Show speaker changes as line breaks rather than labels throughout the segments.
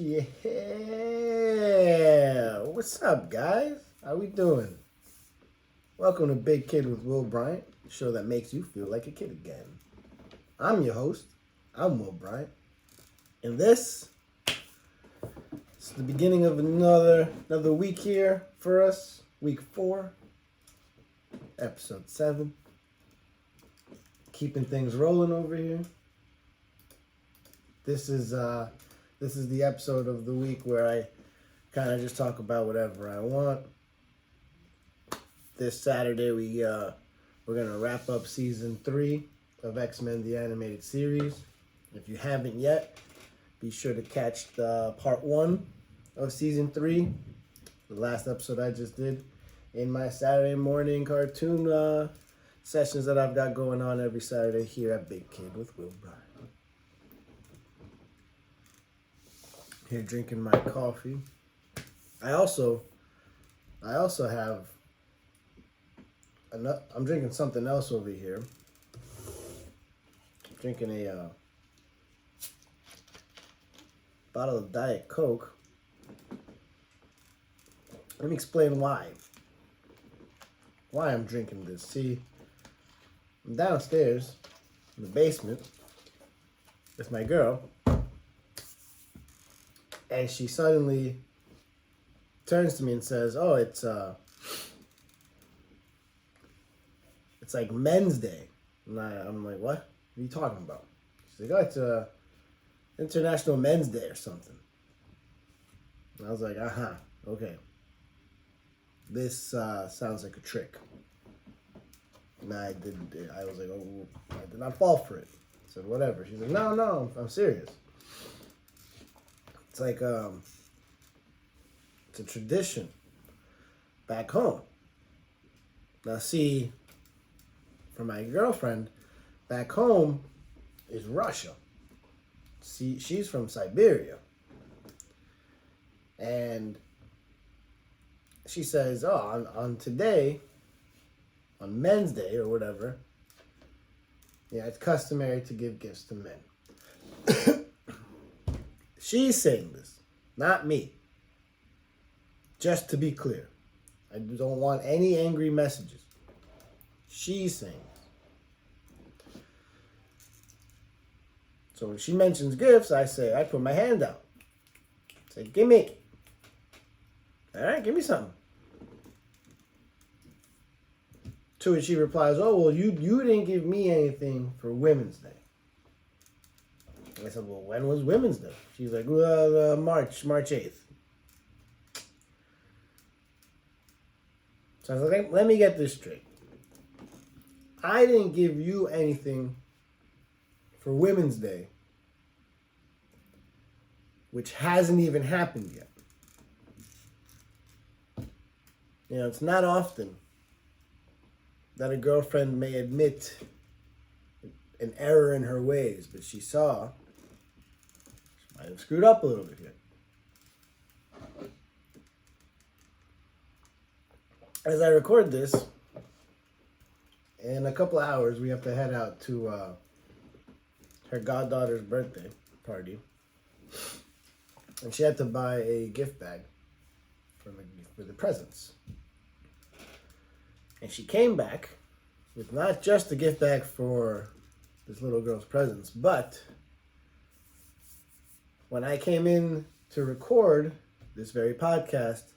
Yeah, what's up, guys? How we doing? Welcome to Big Kid with Will Bryant, the show that makes you feel like a kid again. I'm your host. I'm Will Bryant, and this is the beginning of another week here for us. Week 4, episode 7. Keeping things rolling over here. This is the episode of the week where I kind of just talk about whatever I want. This Saturday we're gonna wrap up season 3 of X-Men the Animated Series. If you haven't yet, be sure to catch the part 1 of season 3, the last episode I just did, in my Saturday morning cartoon sessions that I've got going on every Saturday here at Big Kid with Will Bryant. Here drinking my coffee. I also have I'm drinking something else over here. I'm drinking a bottle of Diet Coke. Let me explain why I'm drinking this. See, I'm downstairs in the basement with my girl, and she suddenly turns to me and says, "Oh, it's like Men's Day." And I'm like, "What? What are you talking about?" She's like, "Oh, it's International Men's Day or something." And I was like, okay. This sounds like a trick. And I was like, "Oh, I did not fall for it." I said, "Whatever." She's like, No, I'm serious. It's like it's a tradition back home. Now, see, for my girlfriend, back home is Russia. See, she's from Siberia. And she says, "Oh, on today, on Men's Day or whatever, yeah, it's customary to give gifts to men." She's saying this, not me. Just to be clear, I don't want any angry messages. She's saying this. So when she mentions gifts, I put my hand out. I say, "Give me. All right, give me something." To which she replies, "Oh, well, you didn't give me anything for Women's Day." I said, "Well, when was Women's Day?" She's like, "Well, March 8th. So I was like, let me get this straight. I didn't give you anything for Women's Day, which hasn't even happened yet. You know, it's not often that a girlfriend may admit an error in her ways, but she saw she might have screwed up a little bit here. As I record this, in a couple of hours, we have to head out to her goddaughter's birthday party. And she had to buy a gift bag for the presents. And she came back with not just a gift bag for this little girl's presents, but when I came in to record this very podcast,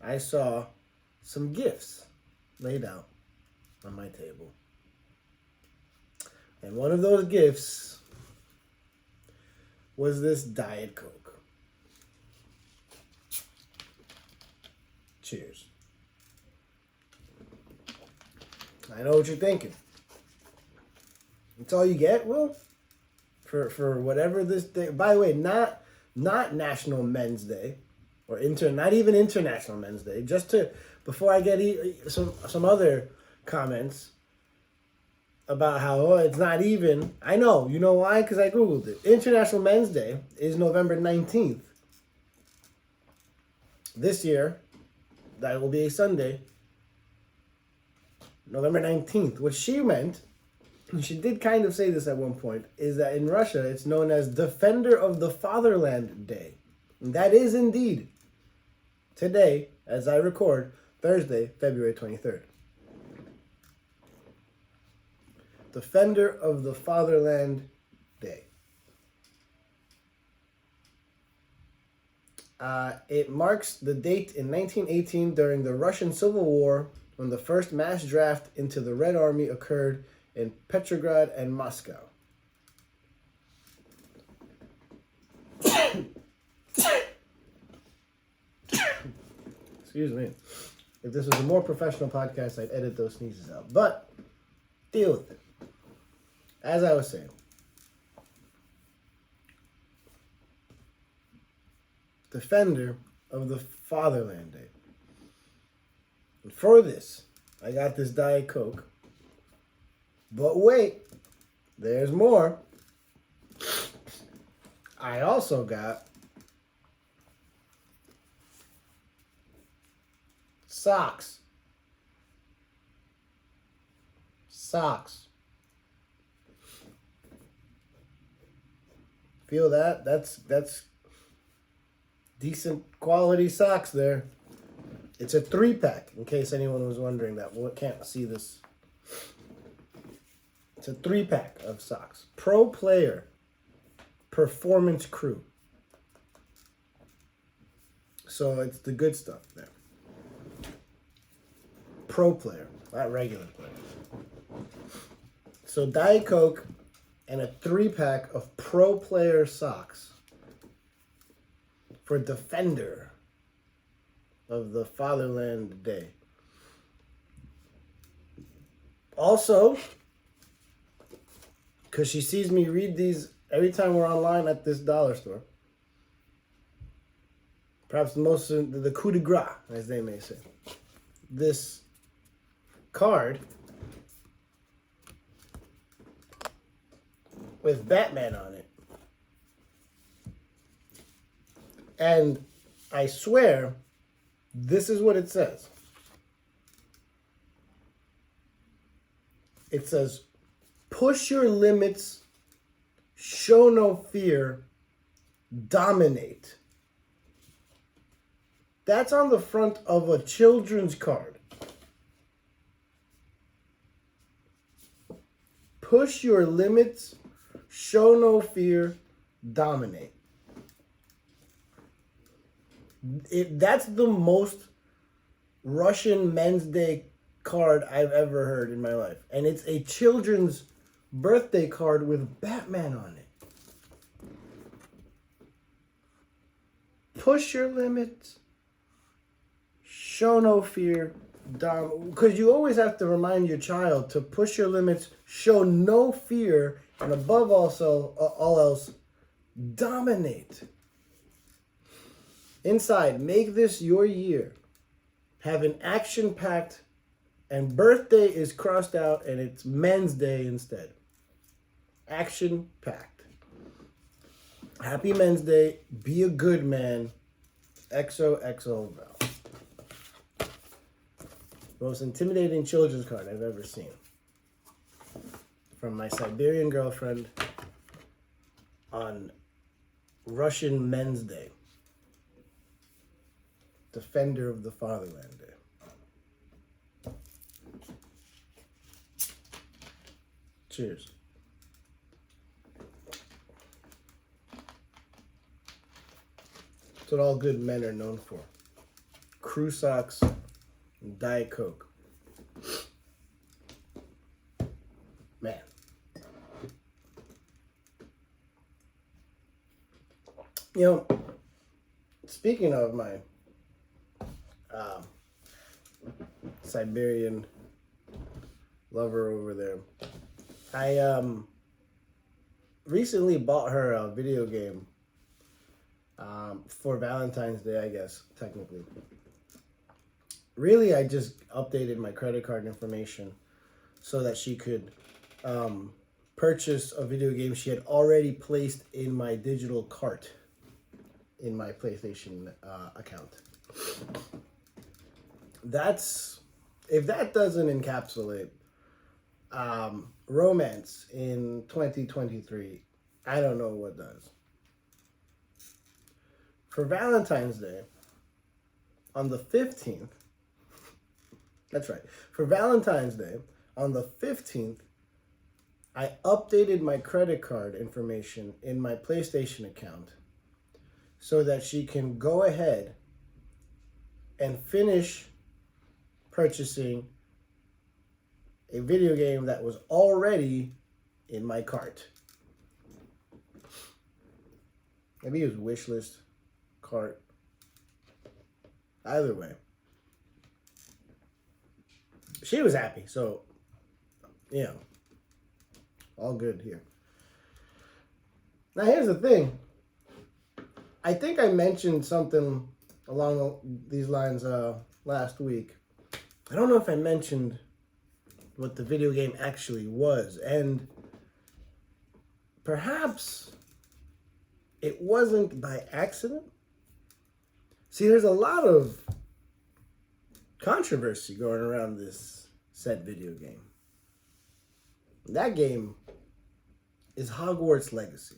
I saw some gifts laid out on my table. And one of those gifts was this Diet Coke. Cheers. I know what you're thinking. That's all you get, Will? For whatever this day. By the way, not National Men's Day, or not even International Men's Day. Just to, before I get some other comments about how it's not even. I know. You know why? Because I Googled it. International Men's Day is November 19th. This year, that will be a Sunday, November 19th. What she meant, and she did kind of say this at one point, is that in Russia, it's known as Defender of the Fatherland Day. And that is indeed today, as I record, Thursday, February 23rd. Defender of the Fatherland Day. It marks the date in 1918 during the Russian Civil War when the first mass draft into the Red Army occurred in Petrograd and Moscow. Excuse me. If this was a more professional podcast, I'd edit those sneezes out. But deal with it. As I was saying, Defender of the Fatherland Day. And for this, I got this Diet Coke. But wait, there's more. I also got socks. Socks. Feel that? That's decent quality socks there. It's a 3-pack, in case anyone was wondering that. Well, can't see this. It's a 3-pack of socks. Pro Player Performance Crew. So it's the good stuff there. Pro Player, not regular player. So Diet Coke and a 3-pack of Pro Player socks for Defender of the Fatherland Day. Also, because she sees me read these every time we're online at this dollar store. Perhaps the coup de grace, as they may say. This card with Batman on it. And I swear, this is what it says. It says, push your limits, show no fear, dominate. That's on the front of a children's card. Push your limits, show no fear, dominate. That's the most Russian Men's Day card I've ever heard in my life. And it's a children's birthday card with Batman on it. Push your limits, show no fear, because you always have to remind your child to push your limits, show no fear, and above all else, dominate. Inside, make this your year. Have an action-packed, and birthday is crossed out, and it's Men's Day instead. Action-packed. Happy Men's Day. Be a good man. XOXO Val. Most intimidating children's card I've ever seen. From my Siberian girlfriend on Russian Men's Day. Defender of the Fatherland Day. Cheers. That's what all good men are known for. Crew socks and Diet Coke. Man. You know, speaking of my Siberian lover over there, I recently bought her a video game for Valentine's Day, I guess, technically. Really, I just updated my credit card information so that she could purchase a video game she had already placed in my digital cart in my PlayStation account. If that doesn't encapsulate romance in 2023, I don't know what does. for Valentine's Day, on the 15th, that's right, for Valentine's Day, on the 15th, I updated my credit card information in my PlayStation account so that she can go ahead and finish purchasing a video game that was already in my cart. Maybe it was wish list, cart. Either way. She was happy, so, you know, all good here. Now, here's the thing. I think I mentioned something along these lines last week. I don't know if I mentioned what the video game actually was, and perhaps it wasn't by accident. See, there's a lot of controversy going around this said video game. That game is Hogwarts Legacy.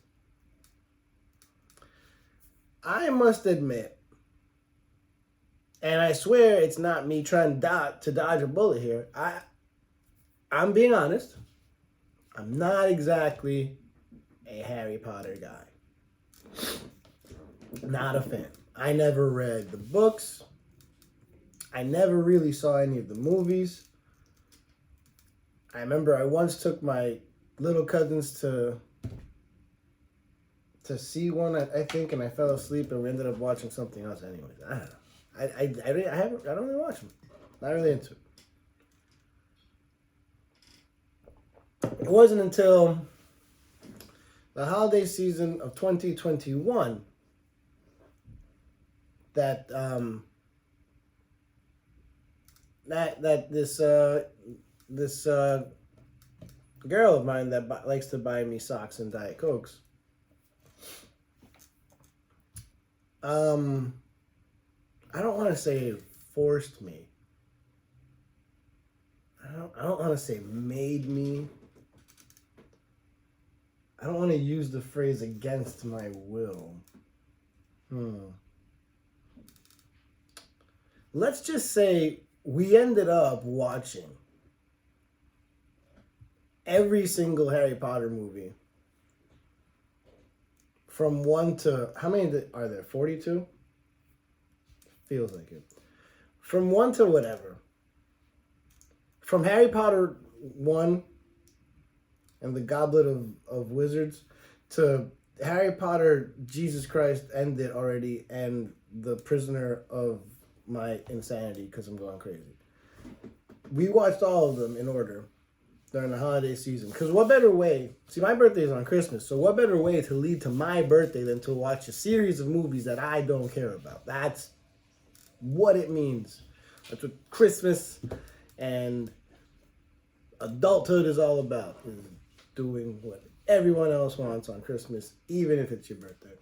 I must admit, and I swear it's not me trying to dodge a bullet here, I'm being honest. I'm not exactly a Harry Potter guy. Not a fan. I never read the books. I never really saw any of the movies. I remember I once took my little cousins to see one, I think, and I fell asleep, and we ended up watching something else anyways. I don't know. I don't really watch them. Not really into it. It wasn't until the holiday season of 2021 that this girl of mine that likes to buy me socks and Diet Cokes, I don't want to say forced me. I don't want to say made me. I don't want to use the phrase against my will. Let's just say we ended up watching every single Harry Potter movie from 1 to, how many are there? 42? Feels like it. From 1 to whatever. From Harry Potter 1 and the Goblet of Wizards to Harry Potter, Jesus Christ ended already, and The Prisoner of My Insanity because I'm going crazy. We watched all of them in order during the holiday season. Because what better way, see, my birthday is on Christmas, so what better way to lead to my birthday than to watch a series of movies that I don't care about? That's what it means. That's what Christmas and adulthood is all about, is doing what everyone else wants on Christmas, even if it's your birthday.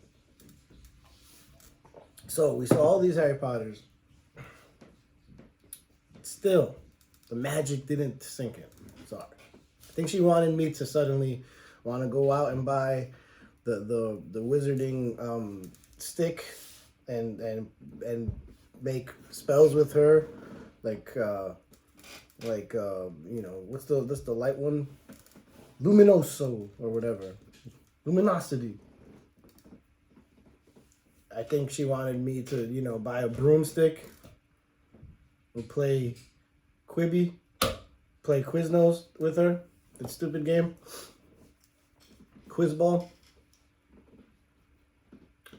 So we saw all these Harry Potters. Still, the magic didn't sink in. Sorry. I think she wanted me to suddenly want to go out and buy the wizarding stick and make spells with her, like you know, what's the light one? Luminoso or whatever. Luminosity. I think she wanted me to, you know, buy a broomstick and play Quibi, play Quiznos with her. That stupid game. Quizball.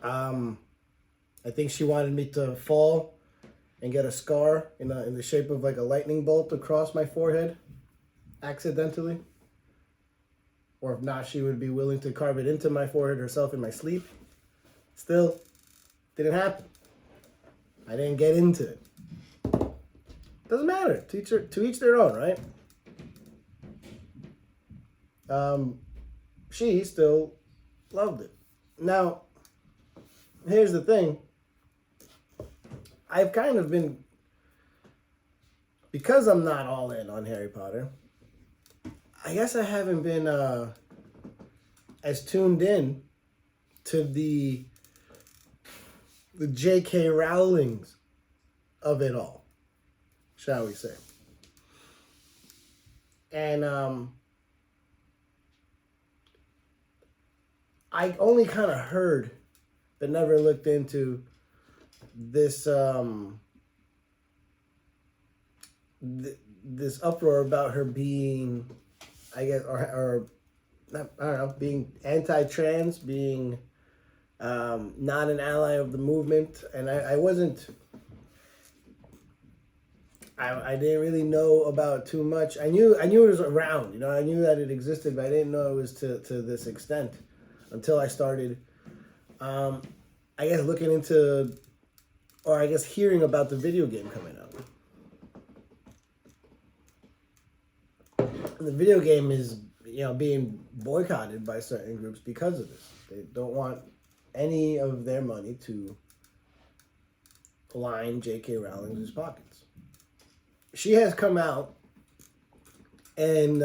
I think she wanted me to fall and get a scar in the shape of like a lightning bolt across my forehead, accidentally. Or if not, she would be willing to carve it into my forehead herself in my sleep. Still, didn't happen. I didn't get into it. Doesn't matter. To each their own, right? She still loved it. Now, here's the thing. I've kind of been, because I'm not all in on Harry Potter, I guess I haven't been as tuned in to the the J.K. Rowlings of it all, shall we say. And I only kind of heard, but never looked into this this uproar about her being, I guess, or not, I don't know, being anti-trans, being not an ally of the movement, and I wasn't. I didn't really know about too much. I knew it was around, you know. I knew that it existed, but I didn't know it was to this extent until I started, I guess, looking into, or I guess hearing about the video game coming out. And the video game is, you know, being boycotted by certain groups because of this. They don't want any of their money to line J.K. Rowling's pockets. She has come out and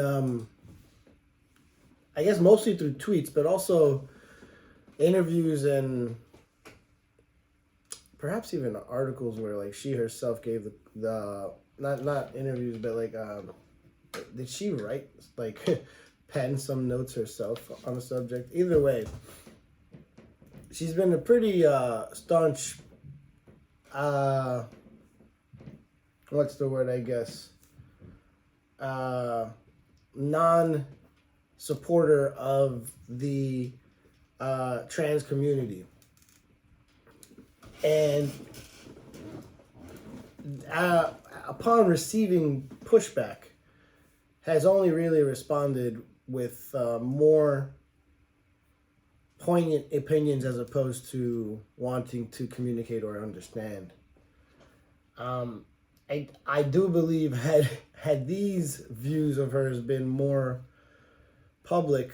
I guess mostly through tweets, but also interviews and perhaps even articles where like she herself gave the not interviews, but like did she write, like pen some notes herself on the subject? Either way, she's been a pretty staunch what's the word, I guess, non-supporter of the trans community. And upon receiving pushback, has only really responded with more poignant opinions as opposed to wanting to communicate or understand. I do believe had these views of hers been more public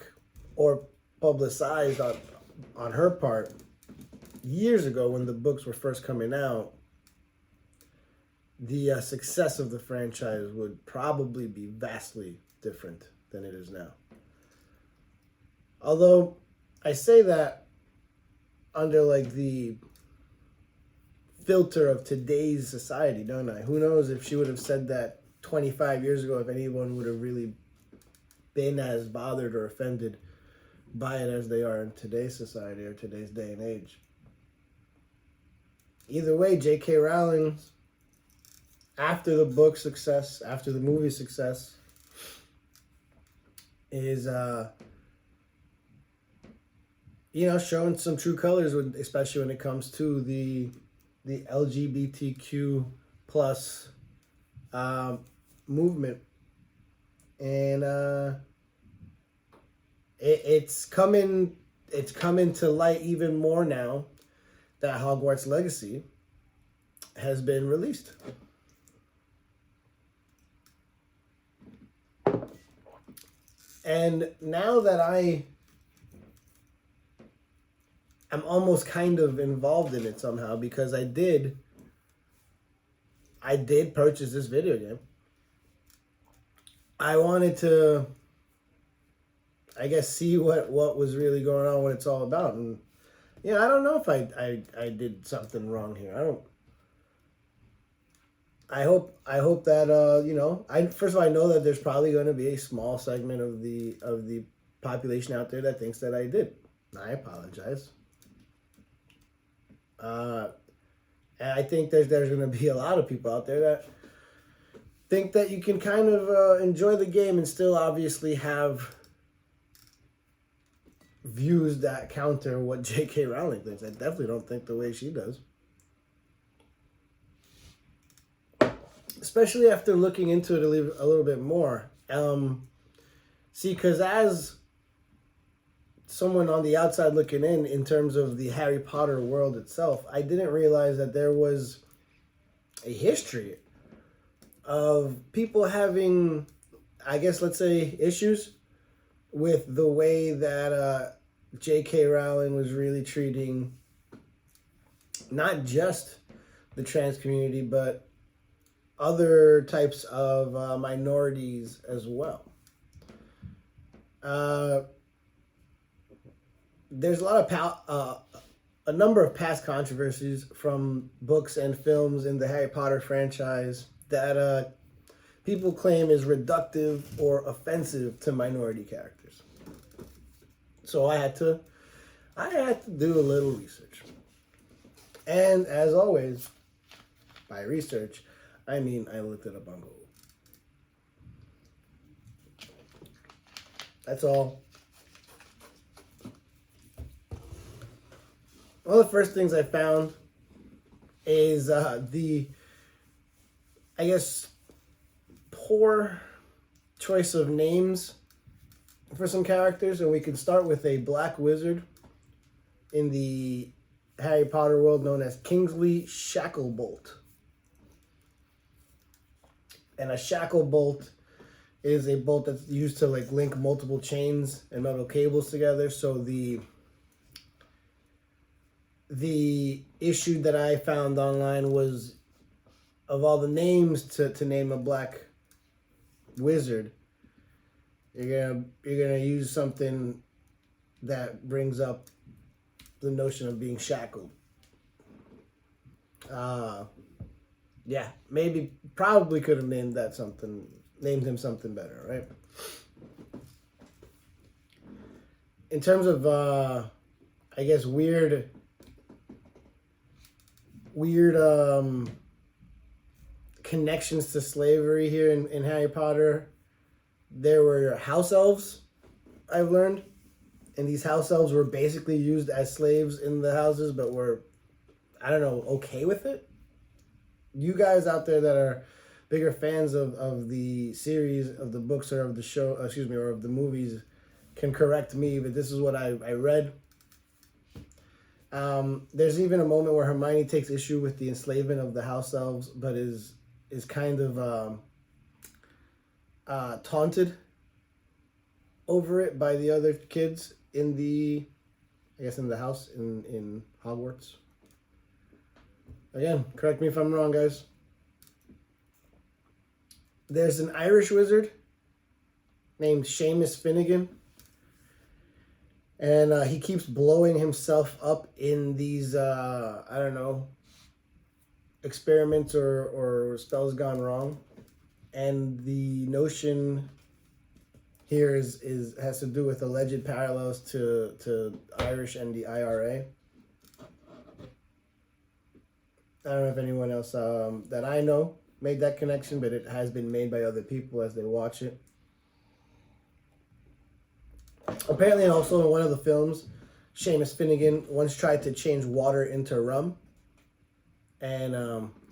or publicized on her part years ago when the books were first coming out, the success of the franchise would probably be vastly different than it is now. Although I say that under like the filter of today's society, don't I? Who knows if she would have said that 25 years ago, if anyone would have really been as bothered or offended by it as they are in today's society or today's day and age. Either way, J.K. Rowling, after the book success, after the movie success, is showing some true colors, especially when it comes to the LGBTQ plus movement, and it's coming to light even more now that Hogwarts Legacy has been released. And now that I'm almost kind of involved in it somehow, because I did purchase this video game. I wanted to, I guess, see what was really going on, what it's all about. And I don't know if I did something wrong here. I hope that first of all, I know that there's probably going to be a small segment of the population out there that thinks that I did. I apologize. And I think there's going to be a lot of people out there that think that you can kind of enjoy the game and still obviously have views that counter what J.K. Rowling thinks. I definitely don't think the way she does. Especially after looking into it a little bit more. Because as someone on the outside looking in terms of the Harry Potter world itself, I didn't realize that there was a history of people having, I guess, let's say, issues with the way that J.K. Rowling was really treating not just the trans community, but other types of minorities as well. There's a lot of a number of past controversies from books and films in the Harry Potter franchise that people claim is reductive or offensive to minority characters. So I had to do a little research. And as always, by research, I mean I looked it up on Google. That's all. One of the first things I found is poor choice of names for some characters, and we can start with a black wizard in the Harry Potter world known as Kingsley Shacklebolt. And a shacklebolt is a bolt that's used to like link multiple chains and metal cables together. So the issue that I found online was, of all the names to name a black wizard, you're gonna use something that brings up the notion of being shackled. Probably could have named him something better, right? In terms of weird connections to slavery here in Harry Potter, there were house elves, I've learned. And these house elves were basically used as slaves in the houses, but were, okay with it. You guys out there that are bigger fans of the series, of the books, or of the show, or of the movies, can correct me, but this is what I read. There's even a moment where Hermione takes issue with the enslavement of the house elves, but is kind of taunted over it by the other kids in the house in Hogwarts. Again, correct me if I'm wrong, guys. There's an Irish wizard named Seamus Finnegan, and he keeps blowing himself up in these experiments or spells gone wrong. And the notion here has to do with alleged parallels to Irish and the IRA. I don't know if anyone else that I know made that connection, but it has been made by other people as they watch it. Apparently, also in one of the films, Seamus Finnegan once tried to change water into rum. And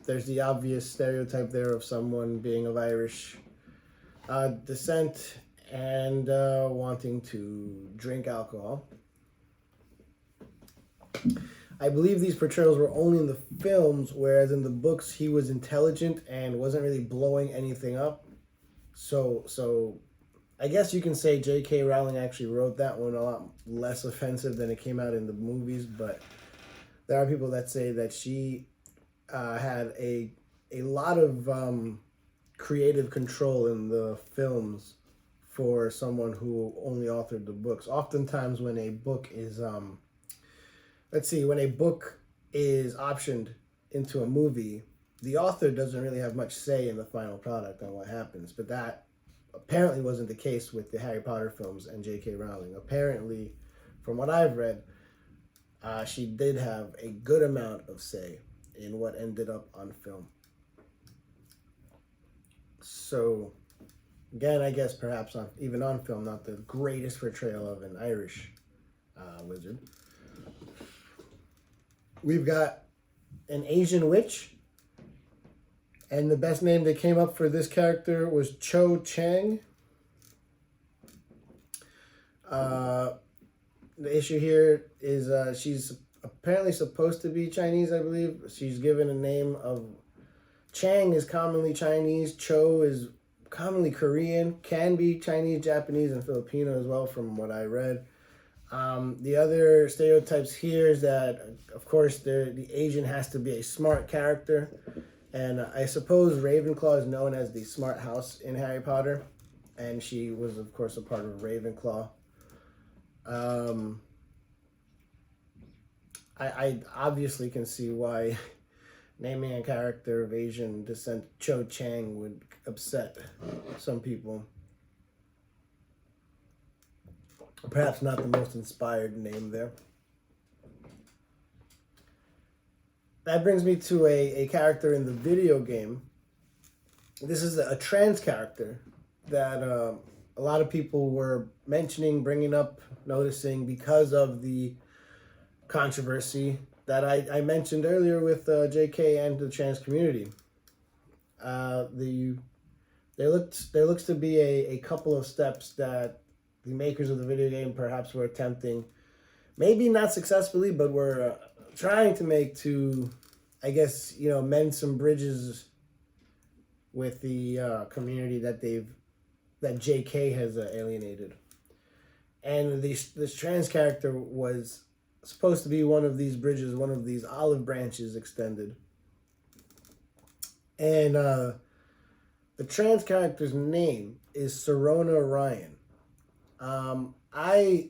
there's the obvious stereotype there of someone being of Irish descent and wanting to drink alcohol. I believe these portrayals were only in the films, whereas in the books he was intelligent and wasn't really blowing anything up. So I guess you can say J.K. Rowling actually wrote that one a lot less offensive than it came out in the movies, but there are people that say that she had a lot of creative control in the films for someone who only authored the books. Oftentimes when a book is optioned into a movie, the author doesn't really have much say in the final product on what happens. But that apparently wasn't the case with the Harry Potter films and J.K. Rowling. Apparently, from what I've read, she did have a good amount of say in what ended up on film. So, again, I guess perhaps even on film, not the greatest portrayal of an Irish wizard. We've got an Asian witch, and the best name they came up for this character was Cho Chang. The issue here is she's apparently supposed to be Chinese, I believe. She's given a name of Chang is commonly Chinese, Cho is commonly Korean, can be Chinese, Japanese, and Filipino as well, from what I read. The other stereotypes here is that, of course, the Asian has to be a smart character. And I suppose Ravenclaw is known as the smart house in Harry Potter. And she was, of course, a part of Ravenclaw. I obviously can see why naming a character of Asian descent Cho Chang would upset some people. Perhaps not the most inspired name there. That brings me to a character in the video game. This is a trans character that a lot of people were mentioning, bringing up, noticing because of the controversy that I mentioned earlier with JK and the trans community. There looks to be a couple of steps that the makers of the video game perhaps were attempting, maybe not successfully, but were trying to make to, I guess, mend some bridges with the community that JK has alienated. And this trans character was supposed to be one of these bridges, one of these olive branches extended. And the trans character's name is Serona Ryan. I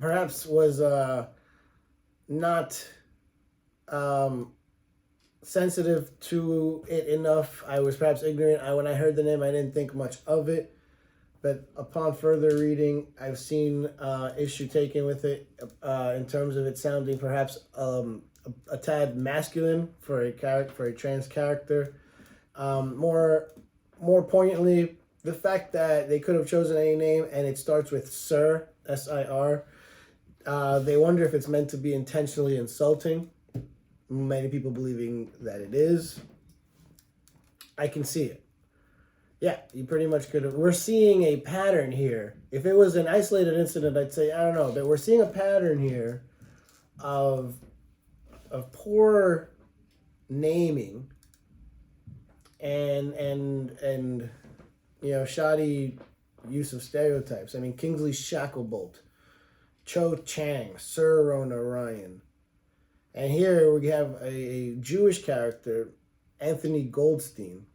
perhaps was not sensitive to it enough. I was perhaps ignorant. When I heard the name, I didn't think much of it. But upon further reading, I've seen issue taken with it in terms of it sounding perhaps a tad masculine for a trans character. More poignantly, the fact that they could have chosen any name and it starts with Sir, S-I-R. They wonder if it's meant to be intentionally insulting. Many people believing that it is. I can see it. Yeah, you pretty much could have. We're seeing a pattern here. If it was an isolated incident, I'd say, I don't know. But we're seeing a pattern here of poor naming and shoddy use of stereotypes. I mean, Kingsley Shacklebolt, Cho Chang, Sir Rona Ryan. And here we have a Jewish character, Anthony Goldstein.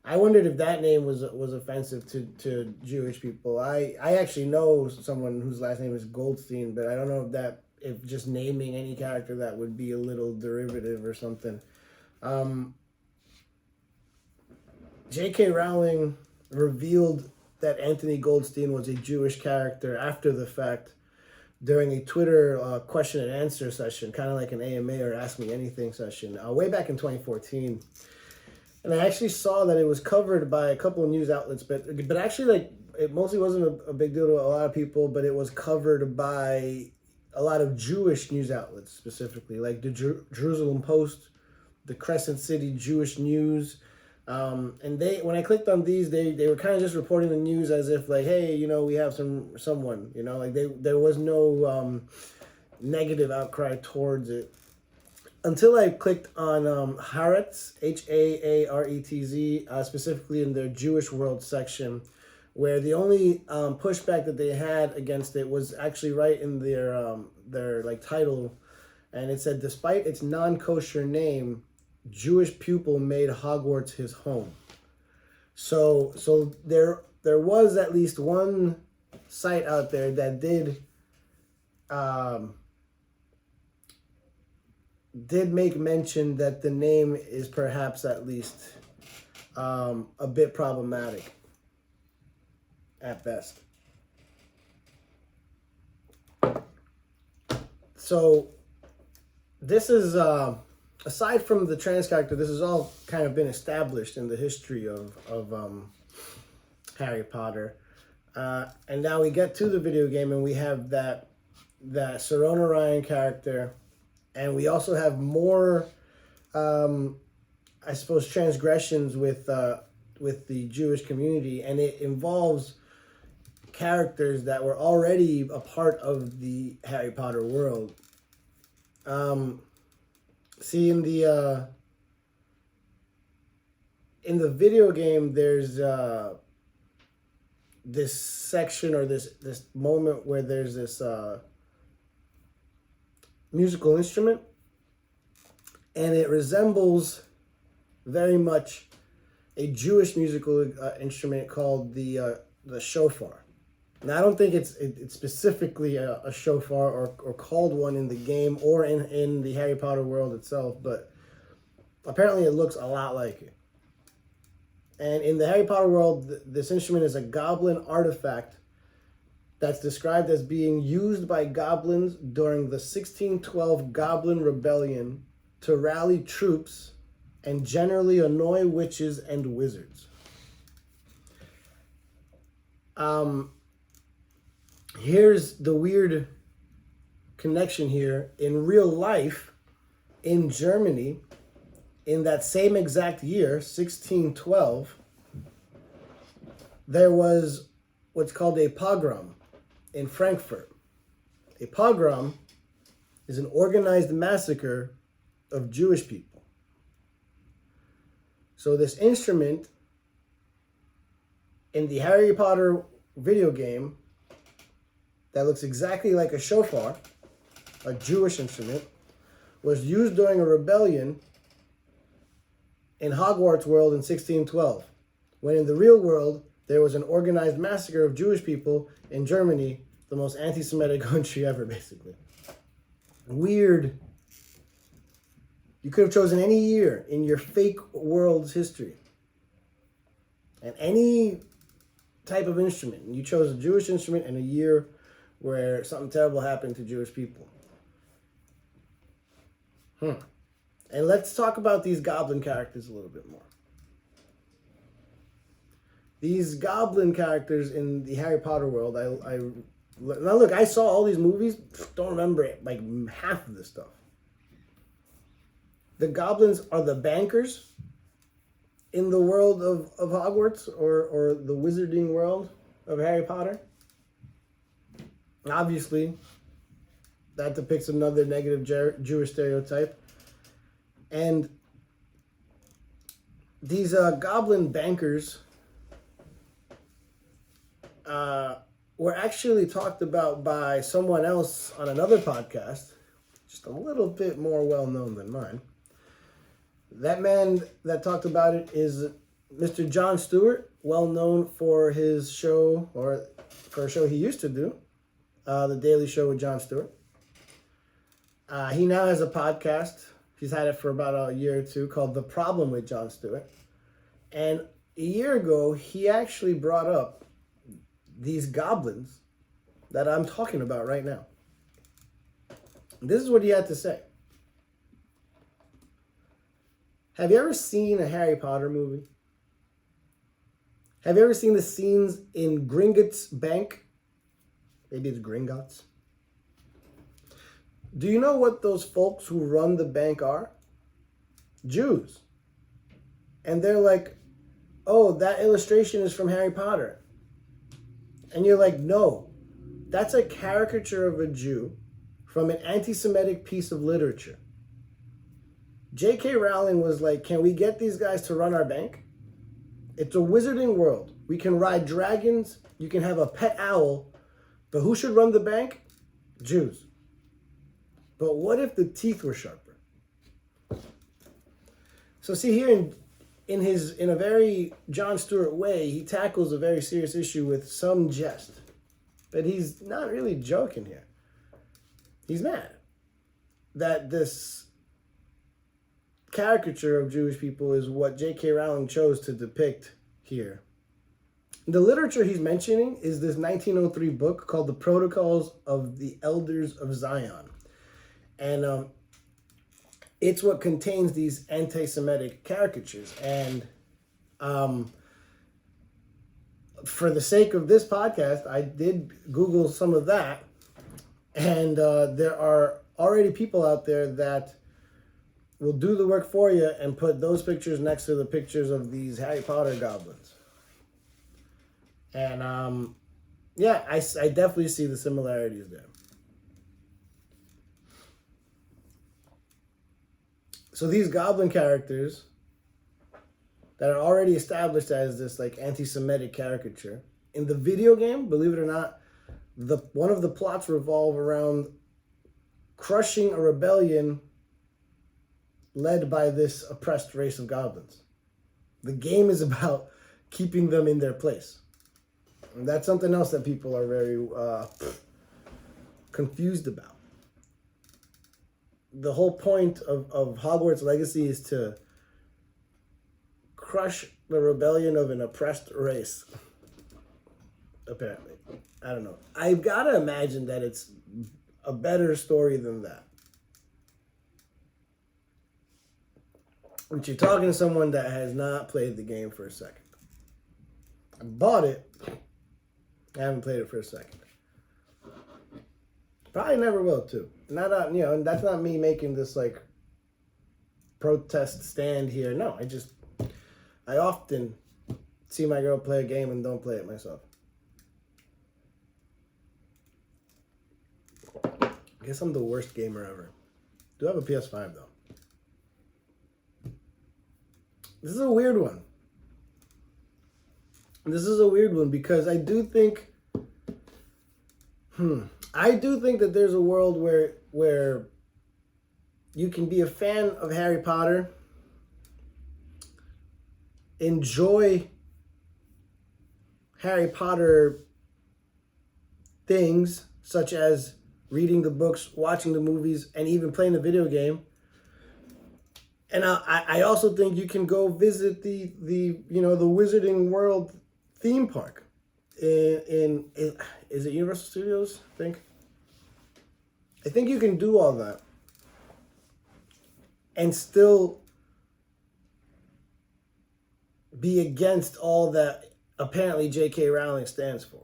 I wondered if that name was offensive to Jewish people. I actually know someone whose last name is Goldstein, but I don't know if just naming any character that would be a little derivative or something. J.K. Rowling revealed that Anthony Goldstein was a Jewish character after the fact during a Twitter question and answer session, kind of like an AMA or Ask Me Anything session, way back in 2014. And I actually saw that it was covered by a couple of news outlets, but actually, it mostly wasn't a big deal to a lot of people, but it was covered by a lot of Jewish news outlets specifically, like the Jerusalem Post, the Crescent City Jewish News. And when I clicked on these, they were kind of just reporting the news as if like, hey, we have someone, like there was no negative outcry towards it. Until I clicked on Haaretz, Haaretz, specifically in their Jewish World section, where the only pushback that they had against it was actually right in their title, and it said, despite its non-kosher name, Jewish pupil made Hogwarts his home. So there was at least one site out there that did make mention that the name is perhaps at least a bit problematic at best. So this is, aside from the trans character, this has all kind of been established in the history of Harry Potter. And now we get to the video game and we have that Serona Ryan character. And we also have more, I suppose, transgressions with the Jewish community, and it involves characters that were already a part of the Harry Potter world. See, in the video game, there's this section or this moment where there's this musical instrument, and it resembles very much a Jewish musical instrument called the shofar. Now, I don't think it's specifically a shofar or called one in the game or in the Harry Potter world itself, but apparently it looks a lot like it. And in the Harry Potter world, this instrument is a goblin artifact that's described as being used by goblins during the 1612 Goblin Rebellion to rally troops and generally annoy witches and wizards. Here's the weird connection here. In real life, in Germany, in that same exact year, 1612, there was what's called a pogrom in Frankfurt. A pogrom is an organized massacre of Jewish people. So this instrument in the Harry Potter video game that looks exactly like a shofar, a Jewish instrument, was used during a rebellion in Hogwarts world in 1612, when in the real world there was an organized massacre of Jewish people in Germany, the most anti-Semitic country ever, basically. Weird. You could have chosen any year in your fake world's history and any type of instrument. You chose a Jewish instrument in a year where something terrible happened to Jewish people. And let's talk about these goblin characters a little bit more. These goblin characters in the Harry Potter world, now look, I saw all these movies, don't remember it, like half of this stuff. The goblins are the bankers in the world of Hogwarts or the wizarding world of Harry Potter. Obviously, that depicts another negative Jewish stereotype. And these goblin bankers were actually talked about by someone else on another podcast, just a little bit more well-known than mine. That man that talked about it is Mr. Jon Stewart, well-known for his show, or for a show he used to do, The Daily Show with Jon Stewart. He now has a podcast. He's had it for about a year or two, called The Problem with Jon Stewart. And a year ago, he actually brought up these goblins that I'm talking about right now. This is what he had to say. Have you ever seen a Harry Potter movie? Have you ever seen the scenes in Gringotts Bank? Maybe it's Gringotts. Do you know what those folks who run the bank are? Jews. And they're like, oh, that illustration is from Harry Potter. And you're like, no, that's a caricature of a Jew from an anti-Semitic piece of literature. J.K. Rowling was like, can we get these guys to run our bank? It's a wizarding world. We can ride dragons. You can have a pet owl. But who should run the bank? Jews. But what if the teeth were sharper? So see here in a very Jon Stewart way, he tackles a very serious issue with some jest. But he's not really joking here. He's mad that this caricature of Jewish people is what J.K. Rowling chose to depict here. The literature he's mentioning is this 1903 book called The Protocols of the Elders of Zion. And it's what contains these anti-Semitic caricatures. And for the sake of this podcast, I did Google some of that. And there are already people out there that will do the work for you and put those pictures next to the pictures of these Harry Potter goblins. And yeah, I definitely see the similarities there. So these goblin characters that are already established as this like anti-Semitic caricature, in the video game, believe it or not, one of the plots revolve around crushing a rebellion led by this oppressed race of goblins. The game is about keeping them in their place. And that's something else that people are very confused about. The whole point of Hogwarts Legacy is to crush the rebellion of an oppressed race. Apparently. I don't know. I've got to imagine that it's a better story than that. But you're talking to someone that has not played the game for a second. I bought it. I haven't played it for a second. Probably never will too. Not and that's not me making this like protest stand here. No, I often see my girl play a game and don't play it myself. I guess I'm the worst gamer ever. Do have a PS5 though. This is a weird one. This is a weird one because I do think that there's a world where you can be a fan of Harry Potter, enjoy Harry Potter things such as reading the books, watching the movies, and even playing the video game. And I also think you can go visit the Wizarding World theme park in is it Universal Studios? I think you can do all that and still be against all that apparently J.K. Rowling stands for.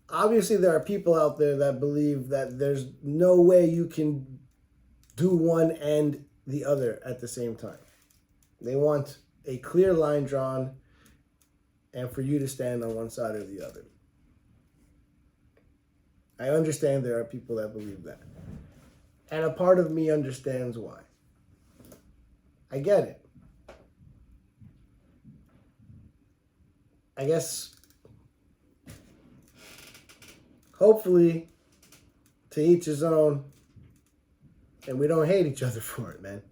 Obviously, there are people out there that believe that there's no way you can do one and the other at the same time. They want a clear line drawn and for you to stand on one side or the other. I understand there are people that believe that. And a part of me understands why. I get it. I guess, hopefully, to each his own, and we don't hate each other for it, man.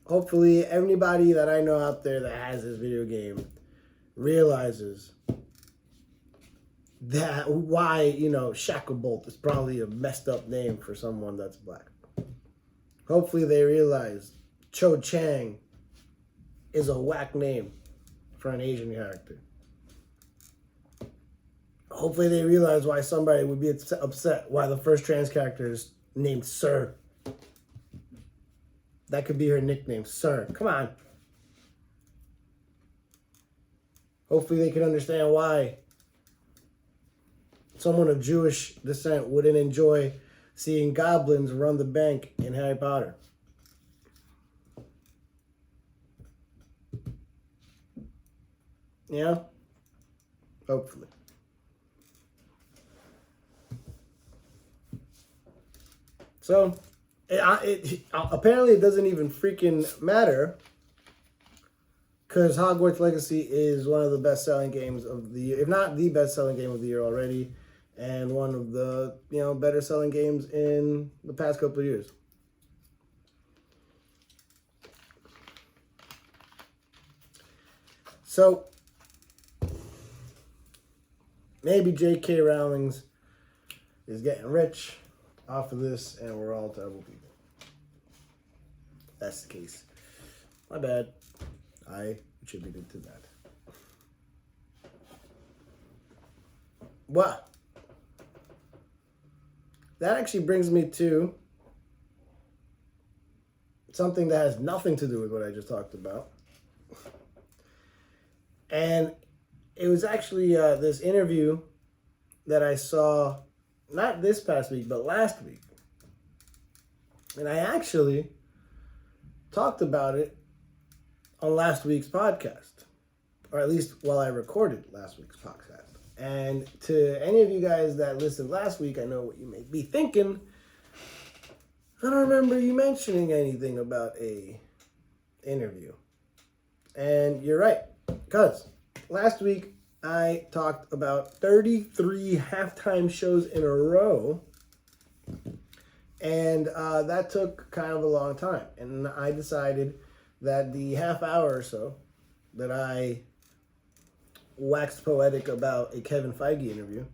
Hopefully, everybody that I know out there that has this video game realizes that why, Shacklebolt is probably a messed up name for someone that's black. Hopefully, they realize Cho Chang is a whack name for an Asian character. Hopefully, they realize why somebody would be upset why the first trans character is named Sir. That could be her nickname, Sir. Come on. Hopefully they can understand why someone of Jewish descent wouldn't enjoy seeing goblins run the bank in Harry Potter. Yeah? Hopefully. So, apparently it doesn't even freaking matter because Hogwarts Legacy is one of the best-selling games of the year, if not the best-selling game of the year already, and one of the better-selling games in the past couple of years. So maybe J.K. Rowling's is getting rich off of this, and we're all terrible people. That's the case. My bad. I attributed to that. Well, that actually brings me to something that has nothing to do with what I just talked about. And it was actually this interview that I saw, not this past week, but last week. And I actually talked about it on last week's podcast, or at least while I recorded last week's podcast. And to any of you guys that listened last week, I know what you may be thinking. I don't remember you mentioning anything about a interview. And you're right, because last week I talked about 33 halftime shows in a row, and that took kind of a long time. And I decided that the half hour or so that I waxed poetic about a Kevin Feige interview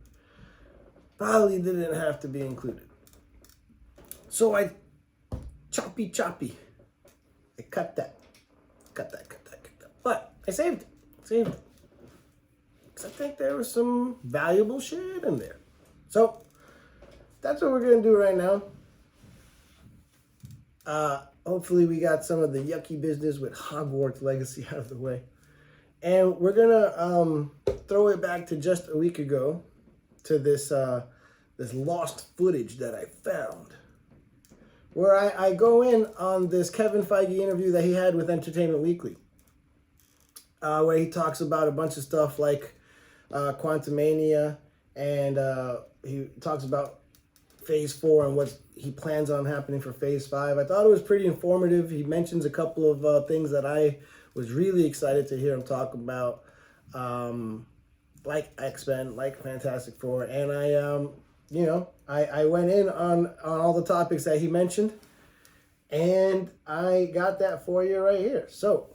probably didn't have to be included. So I choppy. I cut that. But I saved it. Because I think there was some valuable shit in there. So that's what we're going to do right now. Hopefully we got some of the yucky business with Hogwarts Legacy out of the way. And we're going to throw it back to just a week ago to this lost footage that I found. Where I go in on this Kevin Feige interview that he had with Entertainment Weekly. Where he talks about a bunch of stuff like Quantumania, and he talks about Phase 4 and what he plans on happening for Phase 5. I thought it was pretty informative. He mentions a couple of things that I was really excited to hear him talk about, like X-Men, like Fantastic Four, and I went in on all the topics that he mentioned, and I got that for you right here. So,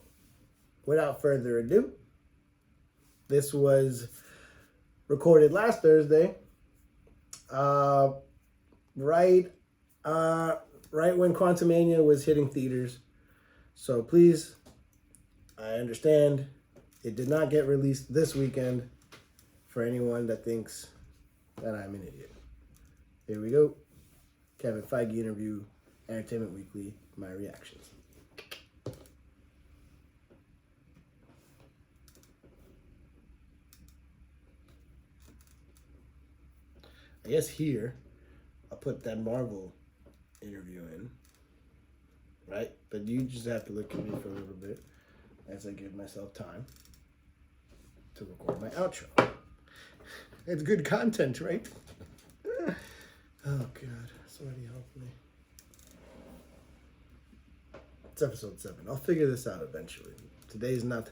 without further ado, this was recorded last Thursday, right when Quantumania was hitting theaters. So please, I understand it did not get released this weekend for anyone that thinks that I'm an idiot. Here we go. Kevin Feige interview, Entertainment Weekly, my reactions. I guess here, I'll put that Marvel interview in, right? But you just have to look at me for a little bit as I give myself time to record my outro. It's good content, right? Oh, God. Somebody help me. It's episode 7. I'll figure this out eventually. Today's not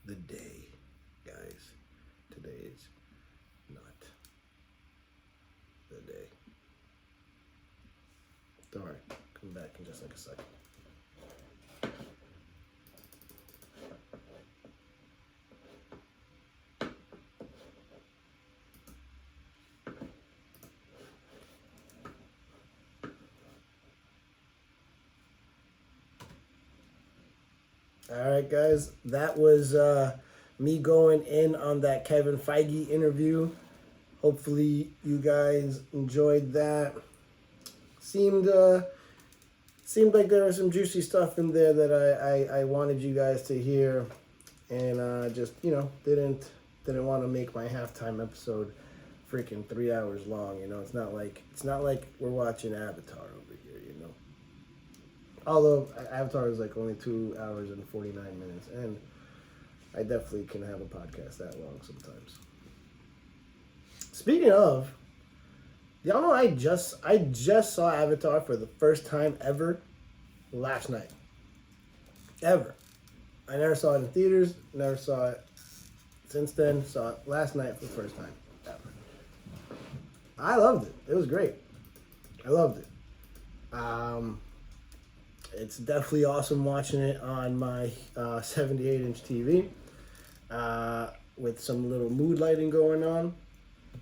the day, guys. Today's not the day. Don't worry. Come back in just like a second. All right, guys, that was me going in on that Kevin Feige interview. Hopefully you guys enjoyed that. Seemed like there was some juicy stuff in there that I wanted you guys to hear, and just didn't want to make my halftime episode freaking 3 hours long. It's not like we're watching Avatar over here. Although Avatar is like only 2 hours and 49 minutes, and I definitely can have a podcast that long sometimes. Speaking of, y'all know I just saw Avatar for the first time ever last night. Ever. I never saw it in theaters, never saw it since then, saw it last night for the first time ever. I loved it. It was great. I loved it. It's definitely awesome watching it on my 78-inch TV with some little mood lighting going on.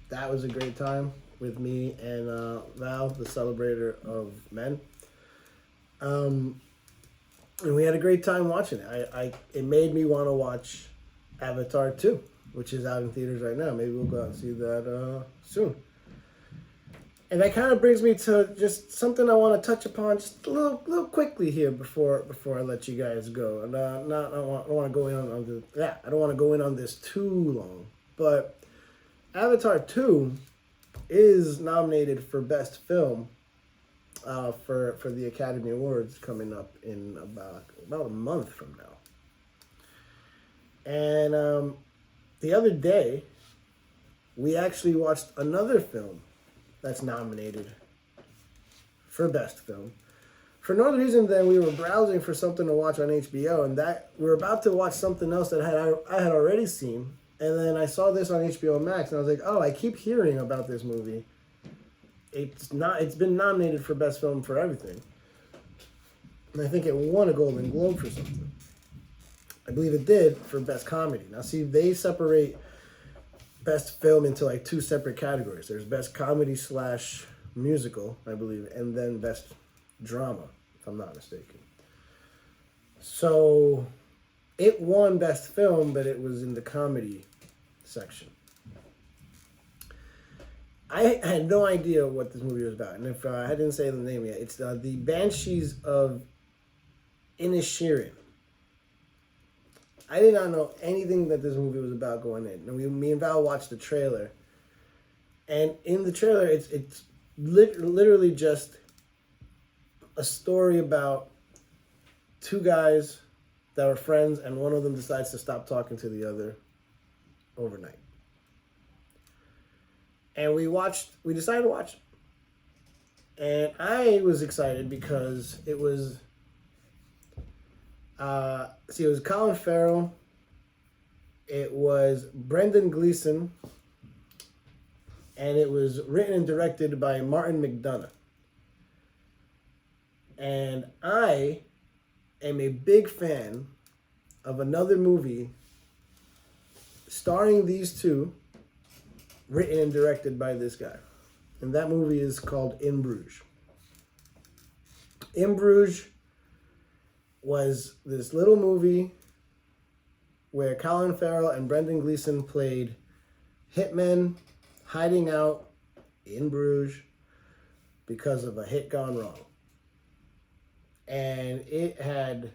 That was a great time with me and Val, the celebrator of men. And we had a great time watching it. It made me want to watch Avatar 2, which is out in theaters right now. Maybe we'll go out and see that soon. And that kind of brings me to just something I want to touch upon just a little quickly here before I let you guys go. And I don't want to go in on this too long. But Avatar 2 is nominated for Best Film for the Academy Awards coming up in about a month from now. And the other day, we actually watched another film that's nominated for Best Film. For no other reason than we were browsing for something to watch on HBO, and that we were about to watch something else that I had already seen, and then I saw this on HBO Max, and I was like, oh, I keep hearing about this movie. It's been nominated for Best Film for everything. And I think it won a Golden Globe for something. I believe it did for Best Comedy. Now, see, they separate Best Film into like two separate categories. There's Best Comedy / Musical, I believe, and then Best Drama, if I'm not mistaken. So it won Best Film, but it was in the comedy section. I had no idea what this movie was about, and if I didn't say the name yet, it's the Banshees of Inisherin. I did not know anything that this movie was about going in. And me and Val watched the trailer, and in the trailer, it's literally just a story about two guys that were friends, and one of them decides to stop talking to the other overnight. And we decided to watch it. And I was excited because it was, it was Colin Farrell, it was Brendan Gleeson, and it was written and directed by Martin McDonagh. And I am a big fan of another movie starring these two, written and directed by this guy. And that movie is called In Bruges. In Bruges was this little movie where Colin Farrell and Brendan Gleeson played hitmen hiding out in Bruges because of a hit gone wrong. And it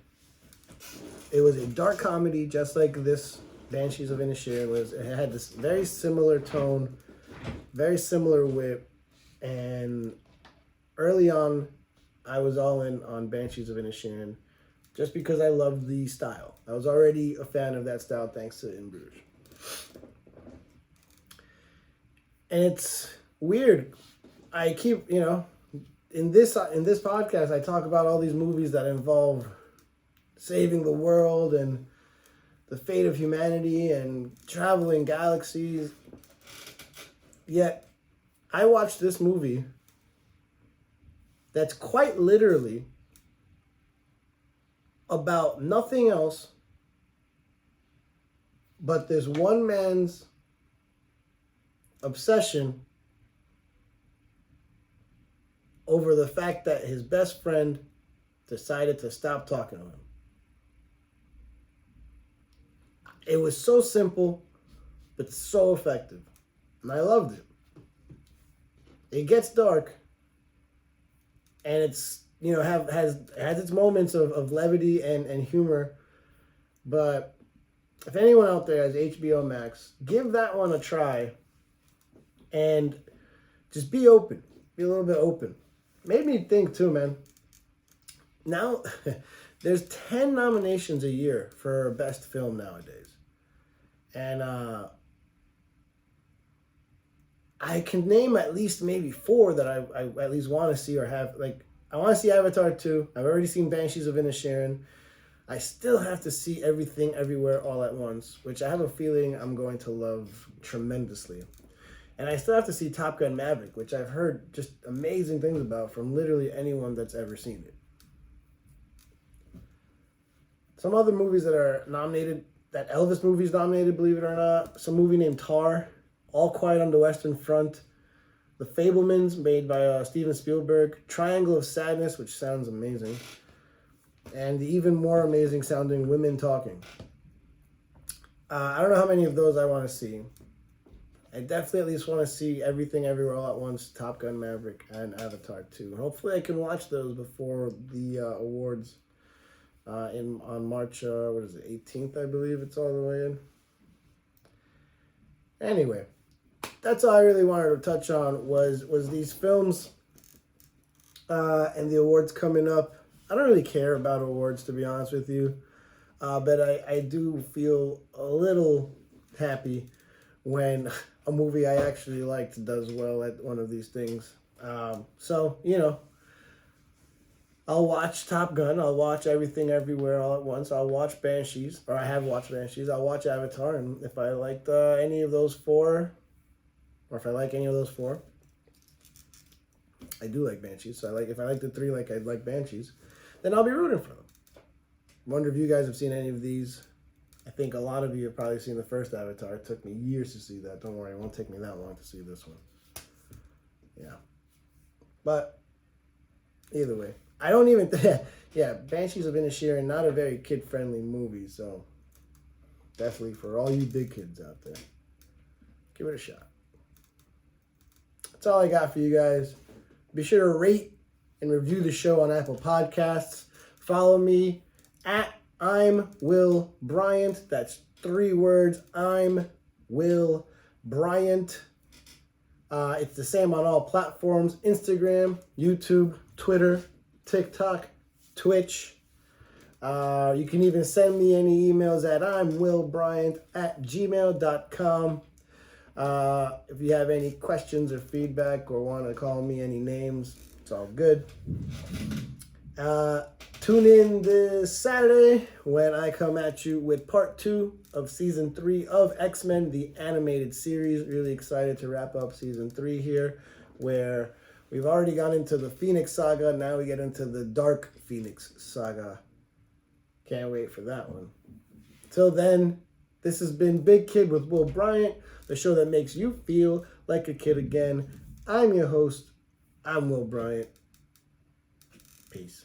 was a dark comedy, just like this Banshees of Inisherin was. It had this very similar tone, very similar wit, and early on, I was all in on Banshees of Inisherin just because I loved the style. I was already a fan of that style thanks to In Bruges. And it's weird. I keep, in this podcast, I talk about all these movies that involve saving the world and the fate of humanity and traveling galaxies. Yet, I watched this movie that's quite literally about nothing else but this one man's obsession over the fact that his best friend decided to stop talking to him. It was so simple, but so effective. And I loved it. It gets dark, and it's, has its moments of levity and humor. But if anyone out there has HBO Max, give that one a try. And just be open. Be a little bit open. Made me think too, man. Now, there's 10 nominations a year for Best Film nowadays. And I can name at least maybe 4 that I at least want to see or have. Like, I want to see Avatar 2. I've already seen Banshees of Inisherin. I still have to see Everything Everywhere All at Once, which I have a feeling I'm going to love tremendously. And I still have to see Top Gun Maverick, which I've heard just amazing things about from literally anyone that's ever seen it. Some other movies that are nominated, that Elvis movie's nominated, believe it or not. Some movie named Tar, All Quiet on the Western Front, The Fabelmans, made by Steven Spielberg, Triangle of Sadness, which sounds amazing, and the even more amazing sounding Women Talking. I don't know how many of those I want to see. I definitely at least want to see Everything Everywhere All at Once, Top Gun Maverick, and Avatar 2. Hopefully I can watch those before the awards on March, 18th, I believe it's all the way in. Anyway, that's all I really wanted to touch on was these films and the awards coming up. I don't really care about awards, to be honest with you, but I do feel a little happy when a movie I actually liked does well at one of these things. So, I'll watch Top Gun. I'll watch Everything Everywhere All at Once. I'll watch Banshees, or I have watched Banshees. I'll watch Avatar, and if I liked any of those 4, or if I like any of those 4, I do like Banshees. So if I like the 3 I like Banshees, then I'll be rooting for them. I wonder if you guys have seen any of these. I think a lot of you have probably seen the first Avatar. It took me years to see that. Don't worry, it won't take me that long to see this one. Yeah. But either way, I don't even... yeah, Banshees of Inisherin, not a very kid-friendly movie, so definitely for all you big kids out there, give it a shot. That's all I got for you guys. Be sure to rate and review the show on Apple Podcasts. Follow me at I'm Will Bryant. That's 3 words. I'm Will Bryant. It's the same on all platforms: Instagram, YouTube, Twitter, TikTok, Twitch. You can even send me any emails at imwillbryant@gmail.com. If you have any questions or feedback or want to call me any names, it's all good. Tune in this Saturday when I come at you with part 2 of season 3 of X-Men, the animated series. Really excited to wrap up season 3 here, where we've already gone into the Phoenix Saga. Now we get into the Dark Phoenix Saga. Can't wait for that one. Till then, this has been Big Kid with Will Bryant, the show that makes you feel like a kid again. I'm your host. I'm Will Bryant. Peace.